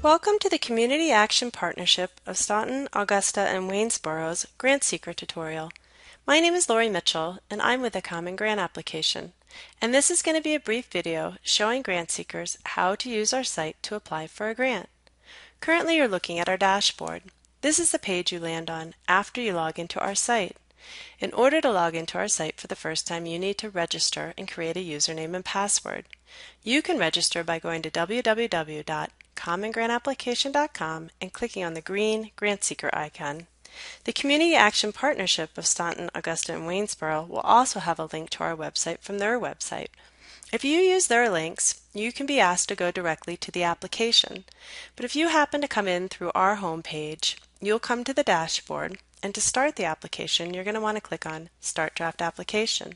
Welcome to the Community Action Partnership of Staunton, Augusta, and Waynesboro's Grantseeker tutorial. My name is Lori Mitchell, and I'm with a Common Grant application. And this is going to be a brief video showing grant seekers how to use our site to apply for a grant. Currently, you're looking at our dashboard. This is the page you land on after you log into our site. In order to log into our site for the first time, you need to register and create a username and password. You can register by going to www.commongranapplication.com and clicking on the green Grantseeker icon. The Community Action Partnership of Staunton, Augusta, and Waynesboro will also have a link to our website from their website. If you use their links, you can be asked to go directly to the application. But if you happen to come in through our home page, you'll come to the dashboard, and to start the application, you're going to want to click on Start Draft Application.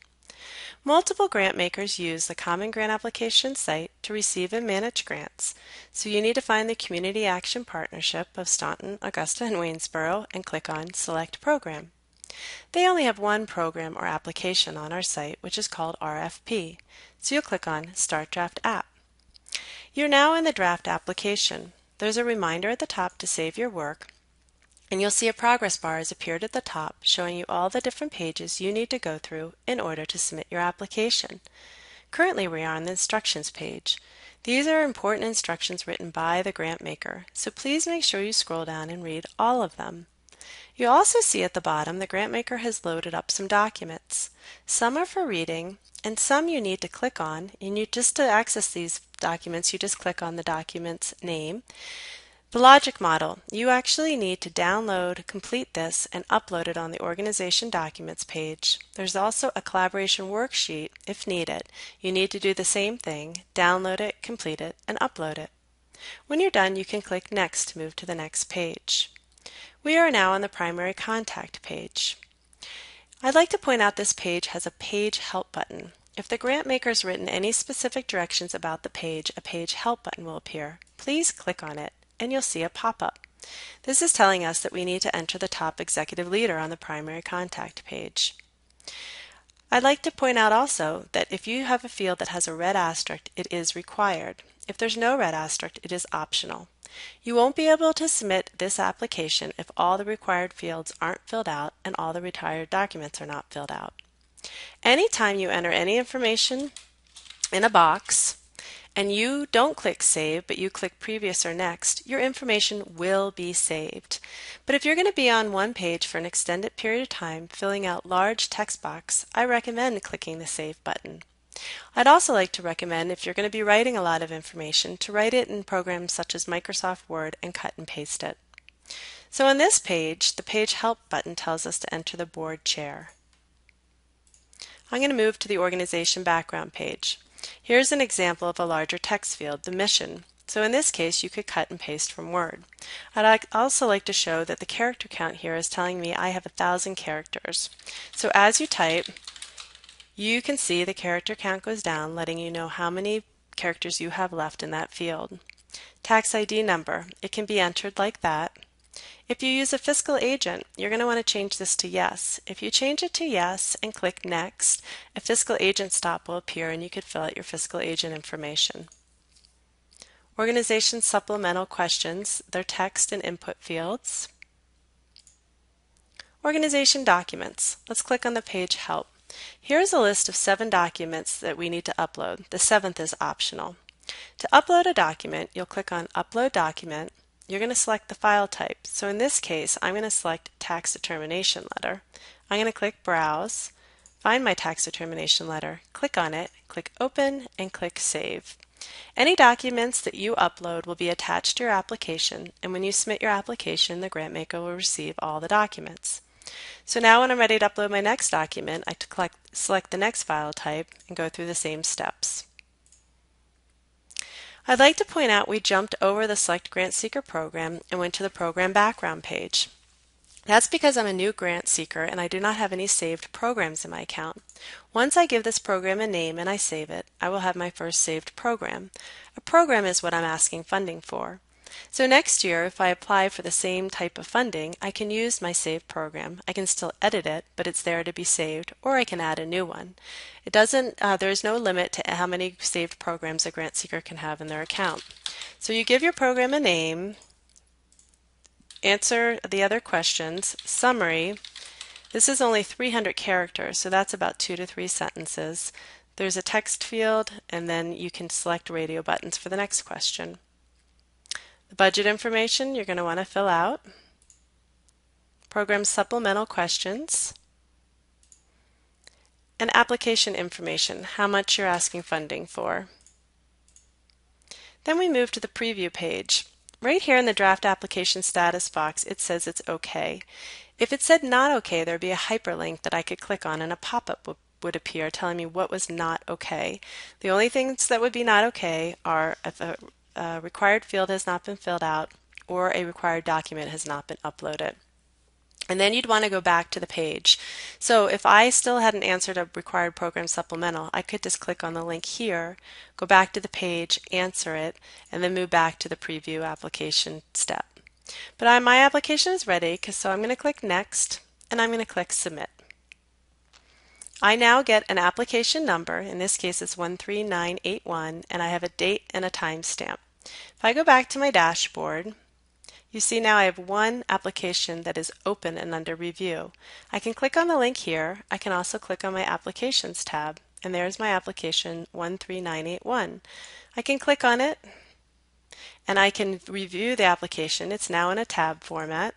Multiple grant makers use the Common Grant Application site to receive and manage grants, so you need to find the Community Action Partnership of Staunton, Augusta, and Waynesboro and click on Select Program. They only have one program or application on our site, which is called RFP, so you'll click on Start Draft App. You're now in the draft application. There's a reminder at the top to save your work, and you'll see a progress bar has appeared at the top showing you all the different pages you need to go through in order to submit your application. Currently, we are on the instructions page. These are important instructions written by the grant maker, so please make sure you scroll down and read all of them. You also see at the bottom the grant maker has loaded up some documents. Some are for reading, and some you need to click on, and just to access these documents, you just click on the document's name. The logic model, you actually need to download, complete this, and upload it on the organization documents page. There's also a collaboration worksheet if needed. You need to do the same thing, download it, complete it, and upload it. When you're done, you can click Next to move to the next page. We are now on the primary contact page. I'd like to point out this page has a Page Help button. If the grant maker has written any specific directions about the page, a Page Help button will appear. Please click on it, and you'll see a pop-up. This is telling us that we need to enter the top executive leader on the primary contact page. I'd like to point out also that if you have a field that has a red asterisk, it is required. If there's no red asterisk, it is optional. You won't be able to submit this application if all the required fields aren't filled out and all the required documents are not filled out. Anytime you enter any information in a box and you don't click Save, but you click Previous or Next, your information will be saved. But if you're going to be on one page for an extended period of time filling out large text box, I recommend clicking the Save button. I'd also like to recommend, if you're going to be writing a lot of information, to write it in programs such as Microsoft Word and cut and paste it. So on this page, the Page Help button tells us to enter the board chair. I'm going to move to the organization background page. Here's an example of a larger text field, the mission. So in this case, you could cut and paste from Word. I'd also like to show that the character count here is telling me I have 1,000 characters. So as you type, you can see the character count goes down, letting you know how many characters you have left in that field. Tax ID number, it can be entered like that. If you use a fiscal agent, you're going to want to change this to yes. If you change it to yes and click Next, a fiscal agent stop will appear and you could fill out your fiscal agent information. Organization supplemental questions, they're text and input fields. Organization documents, let's click on the page Help. Here's a list of 7 documents that we need to upload. The 7th is optional. To upload a document, you'll click on Upload Document. You're going to select the file type. So in this case, I'm going to select Tax Determination Letter. I'm going to click Browse, find my tax determination letter, click on it, click Open, and click Save. Any documents that you upload will be attached to your application, and when you submit your application, the grant maker will receive all the documents. So now when I'm ready to upload my next document, I select the next file type and go through the same steps. I'd like to point out we jumped over the Select Grant Seeker program and went to the Program Background page. That's because I'm a new grant seeker and I do not have any saved programs in my account. Once I give this program a name and I save it, I will have my first saved program. A program is what I'm asking funding for. So next year, if I apply for the same type of funding, I can use my saved program. I can still edit it, but it's there to be saved, or I can add a new one. It doesn't, there's no limit to how many saved programs a grant seeker can have in their account. So you give your program a name, answer the other questions, summary. This is only 300 characters, so that's about 2 to 3 sentences. There's a text field, and then you can select radio buttons for the next question. The budget information you're going to want to fill out. Program supplemental questions. And application information, how much you're asking funding for. Then we move to the preview page. Right here in the draft application status box, it says it's okay. If it said not okay, there'd be a hyperlink that I could click on and a pop-up would appear telling me what was not okay. The only things that would be not okay are if a required field has not been filled out or a required document has not been uploaded. And then you'd want to go back to the page. So if I still hadn't answered a required program supplemental, I could just click on the link here, go back to the page, answer it, and then move back to the preview application step. But my application is ready, so I'm going to click Next, and I'm going to click Submit. I now get an application number, in this case it's 13981, and I have a date and a timestamp. If I go back to my dashboard, you see now I have one application that is open and under review. I can click on the link here. I can also click on my Applications tab, and there's my application 13981. I can click on it, and I can review the application. It's now in a tab format.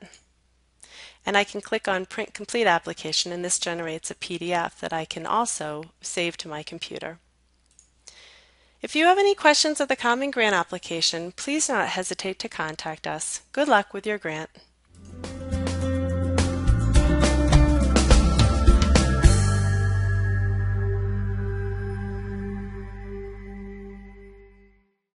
And I can click on Print Complete Application, and this generates a PDF that I can also save to my computer. If you have any questions of the Common Grant application, please do not hesitate to contact us. Good luck with your grant.